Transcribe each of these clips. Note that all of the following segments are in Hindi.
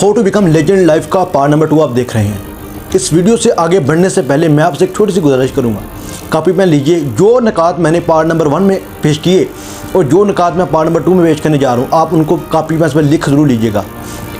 How to become legend life का पार्ट नंबर 2 आप देख रहे हैं। इस वीडियो से आगे बढ़ने से पहले मैं आपसे एक छोटी सी गुजारिश करूंगा, कॉपी पेन लीजिए। जो निकात मैंने पार्ट नंबर 1 में पेश किए और जो निकात मैं पार्ट नंबर 2 में पेश करने जा रहा हूँ, आप उनको कॉपी पेन पर लिख ज़रूर लीजिएगा।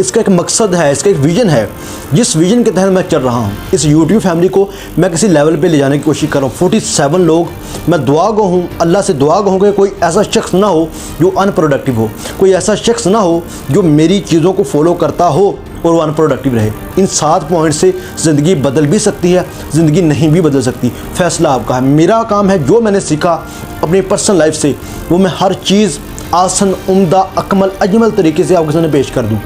इसका एक मकसद है, इसका एक विज़न है, जिस विज़न के तहत मैं चल रहा हूँ। इस यूट्यूब फैमिली को मैं किसी लेवल पे ले जाने की कोशिश कर रहा हूँ। 47 लोग, मैं दुआ गो हूँ, अल्लाह से दुआ गो हूँ कि कोई ऐसा शख्स ना हो जो अनप्रोडक्टिव हो, कोई ऐसा शख्स ना हो जो मेरी चीज़ों को फॉलो करता हो और वो अनप्रोडक्टिव रहे। इन 7 पॉइंट से ज़िंदगी बदल भी सकती है, ज़िंदगी नहीं भी बदल सकती। फैसला आपका है। मेरा काम है जो मैंने सीखा अपनी पर्सनल लाइफ से, वो मैं हर चीज़ आसान, उम्दा, अकमल, अजमल तरीके से आपके सामने पेश कर दूँ,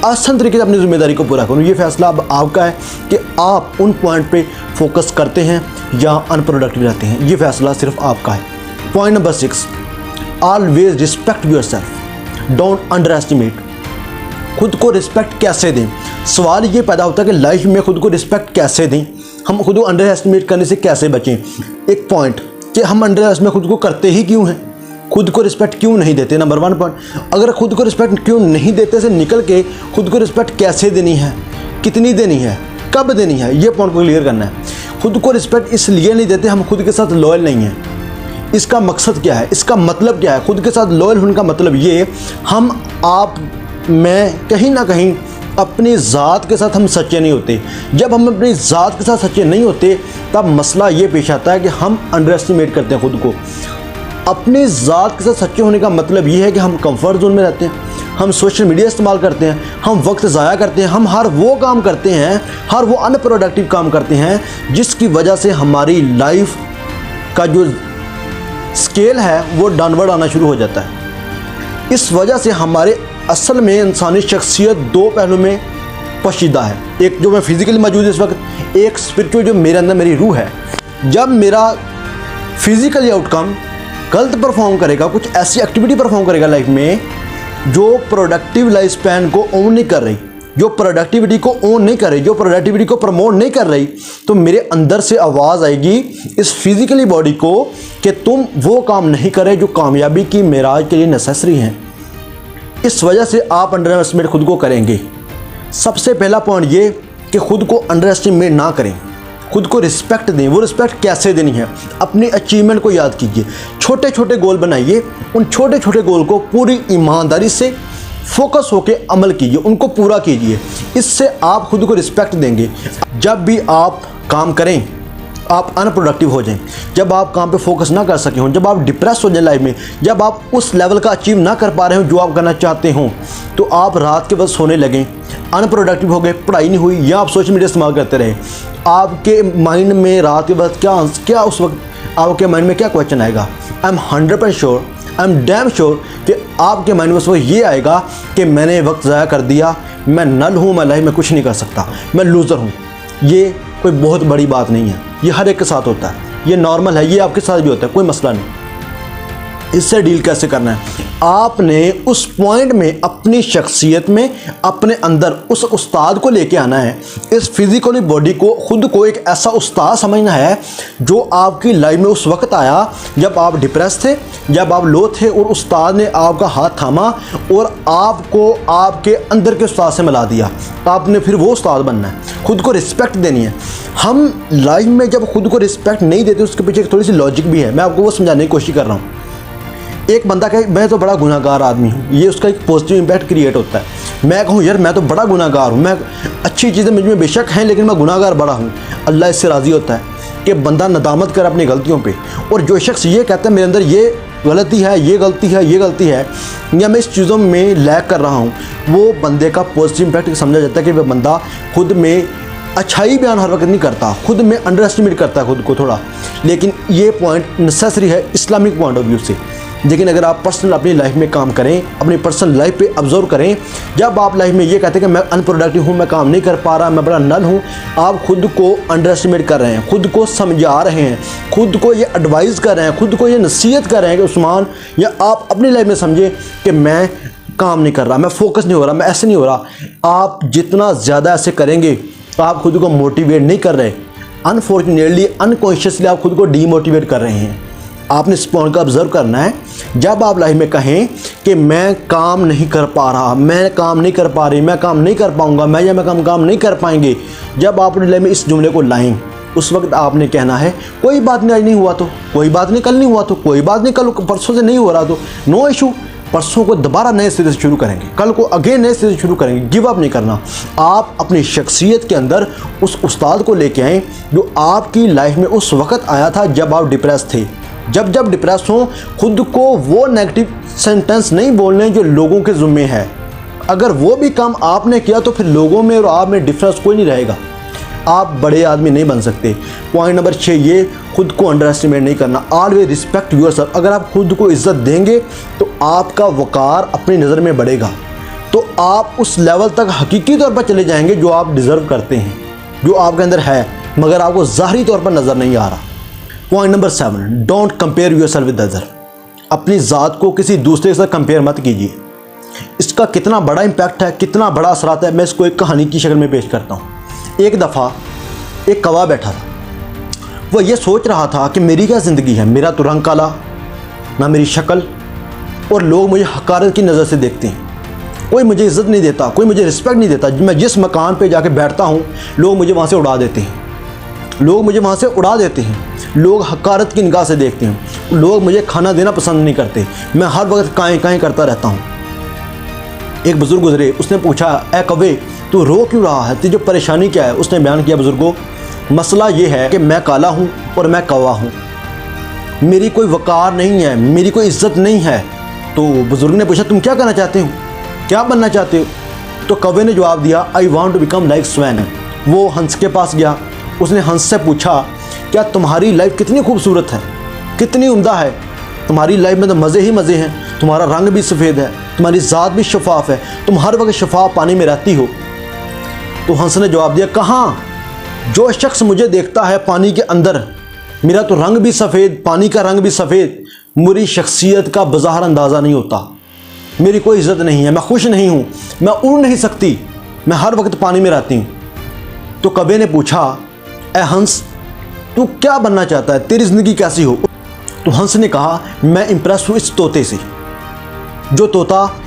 आसान तरीके से अपनी ज़िम्मेदारी को पूरा करूँ। ये फैसला अब आपका है कि आप उन पॉइंट पे फोकस करते हैं या अनप्रोडक्टिव रहते हैं। ये फैसला सिर्फ आपका है। Point number 6, always respect yourself, don't under estimate. खुद को रिस्पेक्ट कैसे दें? सवाल ये पैदा होता है कि लाइफ में खुद को रिस्पेक्ट कैसे दें, हम खुद को अंडर एस्टिमेट करने से कैसे बचें। एक पॉइंट कि हम अंडर एस्टिमेट खुद को करते ही क्यों हैं, खुद को रिस्पेक्ट क्यों नहीं देते। नंबर 1 पॉइंट, अगर खुद को रिस्पेक्ट क्यों नहीं देते से निकल के खुद को रिस्पेक्ट कैसे देनी है, कितनी देनी है, कब देनी है, ये पॉइंट को क्लियर करना है। खुद को रिस्पेक्ट इसलिए नहीं देते हम खुद के साथ लॉयल नहीं हैं। इसका मकसद क्या है, इसका मतलब क्या है? खुद के साथ लॉयल होने का मतलब ये, हम आप मैं कहीं ना कहीं अपनी ज़ात के साथ हम सच्चे नहीं होते। जब हम अपनी ज़ात के साथ सच्चे नहीं होते तब मसला ये पेश आता है कि हम अंडर एस्टिमेट करते हैं खुद को। अपनी ज़ात के साथ सच्चे होने का मतलब ये है कि हम कंफर्ट जोन में रहते हैं, हम सोशल मीडिया इस्तेमाल करते हैं, हम वक्त ज़ाया करते हैं, हम हर वो काम करते हैं, हर वो अनप्रोडक्टिव काम करते हैं जिसकी वजह से हमारी लाइफ का जो स्केल है वो डाउनवर्ड आना शुरू हो जाता है। इस वजह से हमारे असल में इंसानी शख्सियत 2 पहलू में पोशीदा है। एक जो मैं फिज़िकली मौजूद इस वक्त, एक स्पिरिचुअल जो मेरे अंदर मेरी रूह है। जब मेरा फिज़िकली आउटकम गलत परफॉर्म करेगा, कुछ ऐसी एक्टिविटी परफॉर्म करेगा लाइफ में जो प्रोडक्टिव लाइफ स्पैन को ओन नहीं कर रही, जो प्रोडक्टिविटी को ओन नहीं कर रही, जो प्रोडक्टिविटी को प्रमोट नहीं कर रही, तो मेरे अंदर से आवाज़ आएगी इस फिज़िकली बॉडी को कि तुम वो काम नहीं कर रहे जो कामयाबी की मेराज के लिए नेसेसरी हैं। इस वजह से आप अंडर एस्टिमेट खुद को करेंगे। सबसे पहला पॉइंट ये कि खुद को अंडर एस्टिमेट ना करें, खुद को रिस्पेक्ट दें। वो रिस्पेक्ट कैसे देनी है? अपनी अचीवमेंट को याद कीजिए, छोटे छोटे गोल बनाइए, उन छोटे छोटे गोल को पूरी ईमानदारी से फोकस होकर अमल कीजिए, उनको पूरा कीजिए। इससे आप खुद को रिस्पेक्ट देंगे। जब भी आप काम करें आप अनप्रोडक्टिव हो जाएं, जब आप काम पे फोकस ना कर सके हों, जब आप डिप्रेस हो जाए लाइफ में, जब आप उस लेवल का अचीव ना कर पा रहे हो जो आप करना चाहते हो, तो आप रात के वक्त सोने लगें, अनप्रोडक्टिव हो गए, पढ़ाई नहीं हुई, या आप सोशल मीडिया इस्तेमाल करते रहे, आपके माइंड में रात के वक्त क्या उस वक्त आपके माइंड में क्या क्वेश्चन आएगा? I am 100% sure, I am damn sure कि आपके माइंड में उस वक्त ये आएगा कि मैंने वक्त ज़ाया कर दिया, मैं नल हूँ, मैं लाइफ में कुछ नहीं कर सकता, मैं लूज़र हूँ। ये कोई बहुत बड़ी बात नहीं है, ये हर एक के साथ होता है, ये नॉर्मल है, ये आपके साथ भी होता है, कोई मसला नहीं। इससे डील कैसे करना है? आपने उस पॉइंट में अपनी शख्सियत में अपने अंदर उस उस्ताद को लेके आना है। इस फिज़िकली बॉडी को, खुद को एक ऐसा उस्ताद समझना है जो आपकी लाइफ में उस वक्त आया जब आप डिप्रेस थे, जब आप लो थे, और उस्ताद ने आपका हाथ थामा और आपको आपके अंदर के उस्ताद से मिला दिया। आपने फिर वो उस्ताद बनना है, खुद को रिस्पेक्ट देनी है। हम लाइफ में जब खुद को रिस्पेक्ट नहीं देते, उसके पीछे थोड़ी सी लॉजिक भी है, मैं आपको वो समझाने की कोशिश कर रहा हूँ। एक बंदा कहे मैं तो बड़ा गुनाहगार आदमी हूँ, ये उसका एक पॉजिटिव इम्पैक्ट क्रिएट होता है। मैं कहूँ यार मैं तो बड़ा गुनाहगार हूँ, मैं अच्छी चीज़ें मुझ में बेशक हैं लेकिन मैं गुनाहगार बड़ा हूँ, अल्लाह इससे राज़ी होता है कि बंदा नदामत करे अपनी गलतियों पे। और जो शख्स ये कहता है मेरे अंदर ये गलती है, ये गलती है, ये गलती है, या मैं इस चीज़ों में लैग कर रहा हूँ, वो बंदे का पॉजिटिव इम्पैक्ट समझा जाता है कि वह बंदा खुद में अच्छाई बयान हर वक्त नहीं करता, खुद में अंडर एस्टिमेट करता है खुद को थोड़ा। लेकिन ये पॉइंट नेसेसरी है इस्लामिक पॉइंट ऑफ व्यू से। लेकिन अगर आप पर्सनल अपनी लाइफ में काम करें, अपनी पर्सनल लाइफ पे ऑब्जर्व करें, जब आप लाइफ में ये कहते हैं कि मैं अनप्रोडक्टिव हूँ, मैं काम नहीं कर पा रहा, मैं बड़ा नल हूँ, आप खुद को अंडर एस्टिमेट कर रहे हैं, खुद को समझा रहे हैं, खुद को ये एडवाइस कर रहे हैं, खुद को ये नसीहत कर रहे हैं कि उस्मान, या आप अपनी लाइफ में समझे कि मैं काम नहीं कर रहा, मैं फोकस नहीं हो रहा, मैं ऐसे नहीं हो रहा। आप जितना ज़्यादा ऐसे करेंगे आप खुद को मोटिवेट नहीं कर रहे, अनफॉर्चुनेटली अनकॉन्शियसली आप खुद को डीमोटिवेट कर रहे हैं। आपने इस पॉइंट को ऑब्जर्व करना है। जब आप लाइफ में कहें कि मैं काम नहीं कर पा रहा, मैं काम नहीं कर पा रही, मैं काम नहीं कर पाऊंगा, मैं काम नहीं कर पाएंगे, जब आप अपनी लाइफ में इस जुमले को लाएं, उस वक्त आपने कहना है कोई बात नहीं, आज नहीं हुआ तो कोई बात नहीं, कल नहीं हुआ तो कोई बात नहीं, कल परसों से नहीं हो रहा तो नो इशू, परसों को दोबारा नए सिरे से शुरू करेंगे, कल को अगेन नए सिरे से शुरू करेंगे। गिव अप नहीं करना। आप अपनी शख्सियत के अंदर उस उस्ताद को लेके आएँ जो आपकी लाइफ में उस वक्त आया था जब आप डिप्रेस थे। जब डिप्रेस हो, खुद को वो नेगेटिव सेंटेंस नहीं बोलने जो लोगों के ज़िम्मे है। अगर वो भी काम आपने किया तो फिर लोगों में और आप में डिफरेंस कोई नहीं रहेगा। आप बड़े आदमी नहीं बन सकते। पॉइंट नंबर 6 ये, खुद को अंडर एस्टिमेट नहीं करना। Always respect yourself. अगर आप खुद को इज्जत देंगे तो आपका वकार अपनी नज़र में बढ़ेगा, तो आप उस लेवल तक हकीकी तौर पर चले जाएंगे जो आप डिज़र्व करते हैं, जो आपके अंदर है मगर आपको ज़ाहरी तौर पर नज़र नहीं आ रहा। Point number 7, don't compare yourself with other. अपनी ज़ात को किसी दूसरे के साथ कंपेयर मत कीजिए। इसका कितना बड़ा इम्पैक्ट है, कितना बड़ा असर आता है, मैं इसको एक कहानी की शक्ल में पेश करता हूँ। एक दफ़ा एक कौवा बैठा था। वह यह सोच रहा था कि मेरी क्या ज़िंदगी है, मेरा तो रंग काला, ना मेरी शक्ल, और लोग मुझे हकारत की नज़र से देखते हैं, कोई मुझे इज़्ज़त नहीं देता, कोई मुझे रिस्पेक्ट नहीं देता। मैं जिस मकान पे जाके बैठता हूँ लोग मुझे वहाँ से उड़ा देते हैं, लोग हकारत की निगाह से देखते हैं, लोग मुझे खाना देना पसंद नहीं करते, मैं हर वक्त काएँ करता रहता हूँ। एक बुज़ुर्ग गुजरे, उसने पूछा, ए कौवे तू रो क्यों रहा है, तुझे परेशानी क्या है? उसने बयान किया, बुज़ुर्गों मसला ये है कि मैं काला हूँ और मैं कौवा हूँ, मेरी कोई वकार नहीं है, मेरी कोई इज्जत नहीं है। तो बुज़ुर्ग ने पूछा, तुम क्या करना चाहते हो, क्या बनना चाहते हो? तो कौवे ने जवाब दिया, I want to become like swan. वो हंस के पास गया, उसने हंस से पूछा, क्या तुम्हारी लाइफ कितनी खूबसूरत है, कितनी उम्दा है, तुम्हारी लाइफ में तो मज़े ही मज़े हैं, तुम्हारा रंग भी सफ़ेद है, तुम्हारी ज़ात भी शफाफ है, तुम हर वक्त शफाफ पानी में रहती हो। तो हंस ने जवाब दिया, कहाँ, जो शख्स मुझे देखता है पानी के अंदर, मेरा तो रंग भी सफ़ेद, पानी का रंग भी सफ़ेद, मेरी शख्सियत का बज़ाहिर अंदाज़ा नहीं होता, मेरी कोई इज़्ज़त नहीं है, मैं खुश नहीं हूँ, मैं उड़ नहीं सकती, मैं हर वक्त पानी में रहती हूँ। तो कौवे ने पूछा, ए हंस तू क्या बनना चाहता है, तेरी ज़िंदगी कैसी हो? तो हंस ने कहा, मैं इम्प्रेस हूँ इस तोते से, जो तोता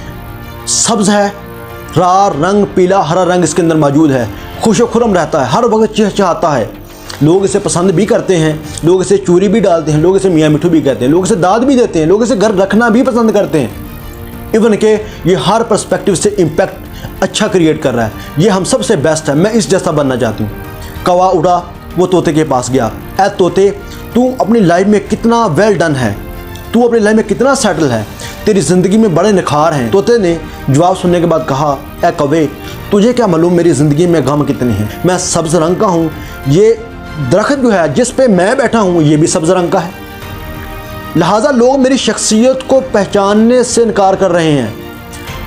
सब्ज़ है, रंग पीला हरा रंग इसके अंदर मौजूद है, खुश खुरम रहता है, हर वक्त चहचहाता है, लोग इसे पसंद भी करते हैं, लोग इसे चूरी भी डालते हैं, लोग इसे मियाँ मिठू भी कहते हैं, लोग इसे दाद भी देते हैं, लोग इसे घर रखना भी पसंद करते हैं। इवन के ये हर पर्सपेक्टिव से इम्पैक्ट अच्छा क्रिएट कर रहा है, ये हम सबसे बेस्ट है, मैं इस जैसा बनना चाहती हूँ। कौवा उड़ा, वो तोते के पास गया, ए तोते तू अपनी लाइफ में कितना वेल डन है, तू अपनी लाइफ में कितना सेटल है, तेरी ज़िंदगी में बड़े निखार हैं। तोते ने जवाब सुनने के बाद कहा, ए कौवे तुझे क्या मालूम मेरी ज़िंदगी में गम कितने हैं, मैं सब्ज़ रंग का हूँ, ये दरख्त जो है जिस पे मैं बैठा हूँ ये भी सब्ज़ रंग का है, लिहाजा लोग मेरी शख्सियत को पहचानने से इनकार कर रहे हैं,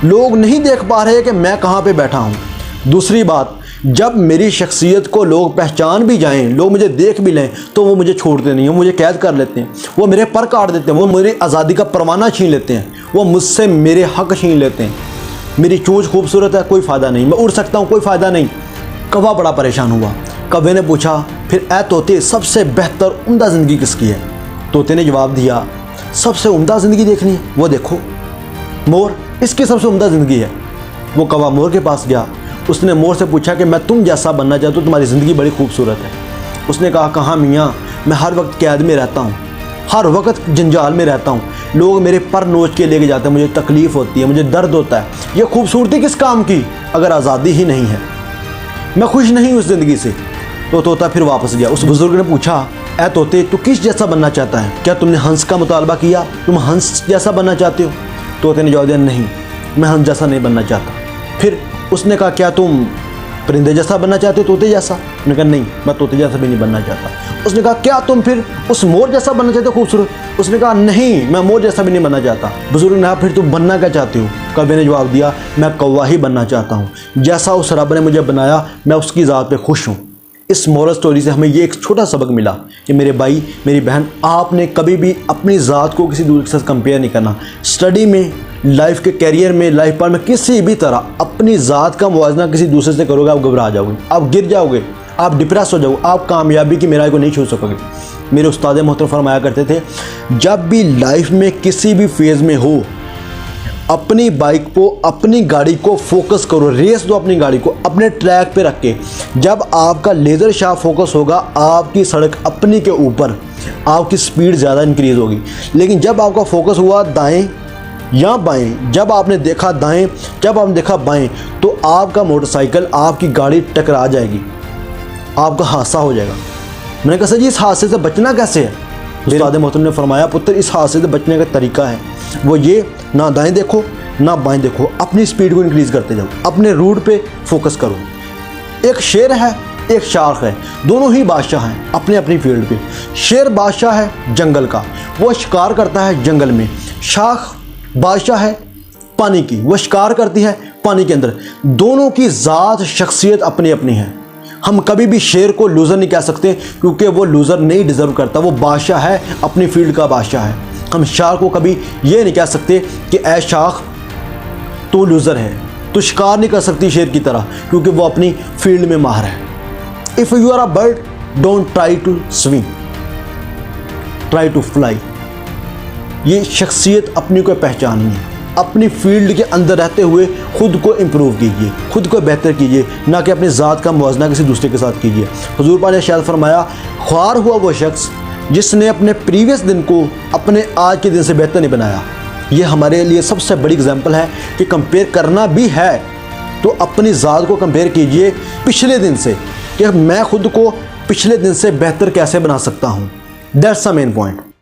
लोग नहीं देख पा रहे कि मैं कहाँ पे बैठा हूँ। दूसरी बात, जब मेरी शख्सियत को लोग पहचान भी जाएं, लोग मुझे देख भी लें, तो वो मुझे छोड़ते नहीं, वो मुझे कैद कर लेते हैं, वो मेरे पर काट देते हैं, वो मेरी आज़ादी का परवाना छीन लेते हैं, वो मुझसे मेरे हक छीन लेते हैं। मेरी चोंच खूबसूरत है, कोई फ़ायदा नहीं, मैं उड़ सकता हूँ, कोई फ़ायदा नहीं। कौवा बड़ा परेशान हुआ। कौवे ने पूछा, फिर ए तोते सबसे बेहतर उम्दा ज़िंदगी किसकी है? तोते ने जवाब दिया, सबसे उम्दा ज़िंदगी देखनी है, वो देखो मोर, इसकी सबसे उम्दा ज़िंदगी है। वो कौवा मोर के पास गया, उसने मोर से पूछा कि मैं तुम जैसा बनना चाहता हूँ, तुम्हारी ज़िंदगी बड़ी खूबसूरत है। उसने कहा, कहाँ मियाँ, मैं हर वक्त कैद में रहता हूँ, हर वक्त जंजाल में रहता हूँ, लोग मेरे पर नोच के लेके जाते हैं, मुझे तकलीफ़ होती है, मुझे दर्द होता है, ये खूबसूरती किस काम की अगर आज़ादी ही नहीं है, मैं खुश नहीं हूँ उस ज़िंदगी से। तो तोता फिर वापस गया। उस बुज़ुर्ग ने पूछा, ए तोते तू किस जैसा बनना चाहता है, क्या तुमने हंस का मुतालबा किया, तुम हंस जैसा बनना चाहते हो? तोते ने जवाब दिया, नहीं मैं हंस जैसा नहीं बनना चाहता। फिर उसने कहा, क्या तुम परिंदे जैसा बनना चाहते हो, तोते जैसा? उसने कहा, नहीं मैं तोते जैसा भी नहीं बनना चाहता। उसने कहा, क्या तुम फिर उस मोर जैसा बनना चाहते हो खूबसूरत? उसने कहा, नहीं मैं मोर जैसा भी नहीं बनना चाहता। बुजुर्ग ने कहा, फिर तुम बनना क्या चाहते हो? कौवे ने जवाब दिया, मैं कौवा ही बनना चाहता हूँ, जैसा उस रब ने मुझे बनाया मैं उसकी ज़ात पे खुश हूँ। इस मोरल स्टोरी से हमें ये एक छोटा सबक मिला कि मेरे भाई मेरी बहन, आपने कभी भी अपनी ज़ात को किसी दूसरे के साथ कंपेयर नहीं करना। स्टडी में, लाइफ के कैरियर में, लाइफ पार्ट में, किसी भी तरह अपनी ज़ात का मुवाजना किसी दूसरे से करोगे, आप घबरा जाओगे, आप गिर जाओगे, आप डिप्रेस हो जाओगे, आप कामयाबी की मेराई को नहीं छू सकोगे। मेरे उस्ताद मोहतरम फरमाया करते थे, जब भी लाइफ में किसी भी फेज़ में हो, अपनी बाइक को, अपनी गाड़ी को फोकस करो, रेस दो अपनी गाड़ी को अपने ट्रैक पे रख के। जब आपका लेज़र शार्प फोकस होगा, आपकी सड़क अपनी के ऊपर, आपकी स्पीड ज़्यादा इंक्रीज़ होगी। लेकिन जब आपका फोकस हुआ दाएं या बाएं, जब आपने देखा दाएं, जब आपने देखा बाएं, तो आपका मोटरसाइकिल, आपकी गाड़ी टकरा जाएगी, आपका हादसा हो जाएगा। मैंने कहा सर जी इस हादसे से बचना कैसे है? उस्ताद मोहतरम ने फरमाया, पुत्र इस हादसे से बचने का तरीका है वो ये, ना दाएं देखो ना बाएं देखो, अपनी स्पीड को इंक्रीज़ करते जाओ, अपने रूट पे फोकस करो। एक शेर है, एक शार्क है, दोनों ही बादशाह हैं अपने अपनी फील्ड पे। शेर बादशाह है जंगल का, वो शिकार करता है जंगल में। शार्क बादशाह है पानी की, वो शिकार करती है पानी के अंदर। दोनों की ज़ात शख्सियत अपनी अपनी है। हम कभी भी शेर को लूज़र नहीं कह सकते, क्योंकि वो लूज़र नहीं डिज़र्व करता, वो बादशाह है, अपनी फील्ड का बादशाह है। हम शार्क को कभी ये नहीं कह सकते कि ऐ शार्क तो लूज़र है, तो शिकार नहीं कर सकती शेर की तरह, क्योंकि वो अपनी फील्ड में माहिर है। If you are a bird, don't try to swing, try to fly. ये शख्सियत अपनी को पहचानिए, अपनी फील्ड के अंदर रहते हुए खुद को इम्प्रूव कीजिए, खुद को बेहतर कीजिए, ना कि अपनी ज़ात का मुवाजना किसी दूसरे के साथ कीजिए। हुजूर पाक ने शायद फरमाया, ख्वार हुआ वो शख्स जिसने अपने प्रीवियस दिन को अपने आज के दिन से बेहतर नहीं बनाया। ये हमारे लिए सबसे बड़ी एग्जाम्पल है कि कंपेयर करना भी है तो अपनी ज़ात को कंपेयर कीजिए पिछले दिन से, कि मैं खुद को पिछले दिन से बेहतर कैसे बना सकता हूँ। That's the main point.